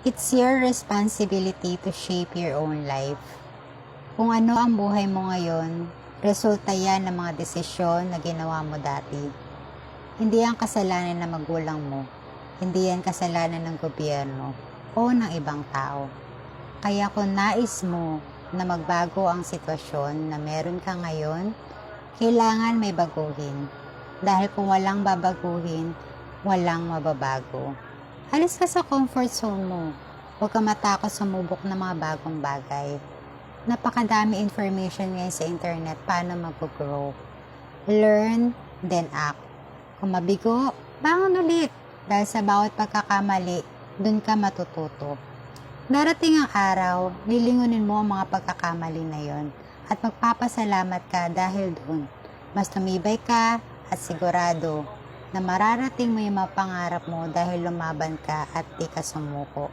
It's your responsibility to shape your own life. Kung ano ang buhay mo ngayon, resulta yan ng mga desisyon na ginawa mo dati. Hindi yan kasalanan ng magulang mo. Hindi yan kasalanan ng gobyerno o ng ibang tao. Kaya kung nais mo na magbago ang sitwasyon na meron ka ngayon, kailangan may baguhin. Dahil kung walang babaguhin, walang mababago. Alis ka sa comfort zone mo. Huwag ka matakot sumubok ng mga bagong bagay. Napakadami information ngayon sa internet paano mag-grow. Learn, then act. Kung mabigo, bangon ulit. Dahil sa bawat pagkakamali, dun ka matututo. Darating ang araw, lilingunin mo ang mga pagkakamali na yon at magpapasalamat ka dahil dun. Mas tumibay ka at sigurado na mararating mo yung mga pangarap mo dahil lumaban ka at di ka sumuko.